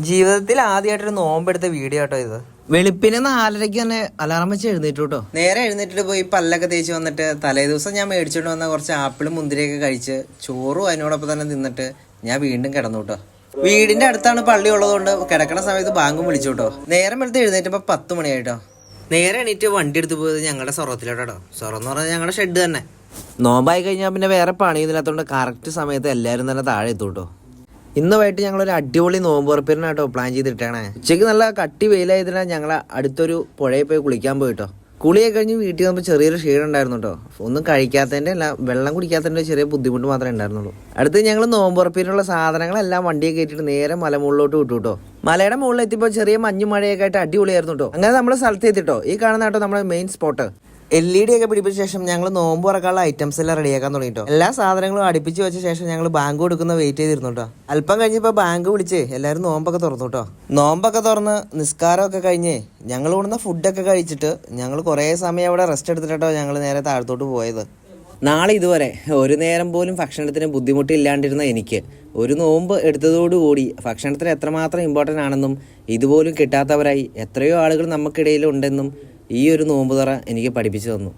ജീവിതത്തിൽ ആദ്യമായിട്ടൊരു നോമ്പെടുത്ത വീഡിയോ കേട്ടോ ഇത്. വെളുപ്പിന് 4:30 തന്നെ അലാറം വെച്ച് എഴുന്നേറ്റു കേട്ടോ. നേരെ എഴുന്നേറ്റിട്ട് പോയി പല്ലൊക്കെ തേച്ച് വന്നിട്ട് തലേ ദിവസം ഞാൻ മേടിച്ചോണ്ട് വന്ന കുറച്ച് ആപ്പിളും മുന്തിരിയൊക്കെ കഴിച്ച് ചോറും അതിനോടൊപ്പം തന്നെ തിന്നിട്ട് ഞാൻ വീണ്ടും കിടന്നു കേട്ടോ. വീടിന്റെ അടുത്താണ് പള്ളി ഉള്ളതുകൊണ്ട് കിടക്കണ സമയത്ത് ബാങ്കും വിളിച്ചു കേട്ടോ. നേരം എടുത്ത് എഴുന്നേറ്റപ്പോ 10 മണിയായിട്ടോ. നേരെ എണീറ്റ് വണ്ടി എടുത്ത് പോയത് ഞങ്ങളുടെ സൊറത്തിലോട്ടോ. സൊറം എന്ന് പറഞ്ഞാൽ ഞങ്ങളുടെ ഷെഡ് തന്നെ. നോമ്പായി കഴിഞ്ഞാൽ പിന്നെ വേറെ പണിയൊന്നുമില്ലാത്തതുകൊണ്ട് കറക്റ്റ് സമയത്ത് എല്ലാവരും തന്നെ താഴെ എത്തും കേട്ടോ. ഇന്ന് വൈകിട്ട് ഞങ്ങളൊരു അടിപൊളി നോമ്പ് ഉറപ്പിനാട്ടോ പ്ലാൻ ചെയ്തിട്ടാണ്. ഉച്ചയ്ക്ക് നല്ല കട്ടി വെയിലായതിനാൽ ഞങ്ങൾ അടുത്തൊരു പുഴയിൽ പോയി കുളിക്കാൻ പോയിട്ടോ. കുളിയൊക്കെ കഴിഞ്ഞ് വീട്ടിൽ വന്നപ്പോൾ ചെറിയൊരു ക്ഷീണം ഉണ്ടായിരുന്നു കേട്ടോ. ഒന്നും കഴിക്കാത്തതിൻ്റെ അല്ല, വെള്ളം കുടിക്കാത്തതിൻ്റെ ചെറിയ ബുദ്ധിമുട്ട് മാത്രമേ ഉണ്ടായിരുന്നുള്ളൂ. അടുത്ത് ഞങ്ങൾ നോമ്പ് ഉറപ്പിനുള്ള സാധനങ്ങളെല്ലാം വണ്ടിയെ കയറ്റിയിട്ട് നേരെ മലമുകളിലോട്ട് വിട്ടു കേട്ടോ. മലയുടെ മുകളിൽ എത്തിയപ്പോൾ ചെറിയ മഞ്ഞു മഴയൊക്കെ ആയിട്ട് അടിപൊളിയായിരുന്നു കേട്ടോ. അങ്ങനെ നമ്മൾ സ്ഥലത്ത് എത്തിട്ടോ. ഈ കാണുന്ന കേട്ടോ നമ്മുടെ മെയിൻ സ്പോട്ട്. LED ഒക്കെ പിടിപ്പിച്ച ശേഷം ഞങ്ങൾ നോമ്പ് തുറക്കാനുള്ള ഐറ്റംസ് എല്ലാം റെഡിയാക്കാൻ തുടങ്ങിട്ടോ. എല്ലാ സാധനങ്ങളും അടുപ്പിച്ച് വെച്ച ശേഷം ഞങ്ങൾ ബാങ്ക് കൊടുക്കുന്ന വെയിറ്റ് ചെയ്തിരുന്നു കേട്ടോ. അല്പം കഴിഞ്ഞപ്പോൾ ബാങ്ക് വിളിച്ച് എല്ലാവരും നോമ്പൊക്കെ തുറന്നു കേട്ടോ. നോമ്പൊക്കെ തുറന്ന് നിസ്കാരമൊക്കെ കഴിഞ്ഞ് ഞങ്ങൾ ഇവിടുന്ന് ഫുഡൊക്കെ കഴിച്ചിട്ട് ഞങ്ങൾ കുറേ സമയം അവിടെ റെസ്റ്റ് എടുത്തിട്ടോ ഞങ്ങൾ നേരെ താഴത്തോട്ട് പോയത്. നാളെ ഇതുവരെ ഒരു നേരം പോലും ഭക്ഷണത്തിന് ബുദ്ധിമുട്ടില്ലാണ്ടിരുന്ന എനിക്ക് ഒരു നോമ്പ് എടുത്തതോടുകൂടി ഭക്ഷണത്തിന് എത്രമാത്രം ഇമ്പോർട്ടൻ്റ് ആണെന്നും ഇതുപോലും കിട്ടാത്തവരായി എത്രയോ ആളുകൾ നമുക്കിടയിൽ ഉണ്ടെന്നും ഈ ഒരു നോമ്പ് തുറ എനിക്ക് പഠിപ്പിച്ചു തന്നു.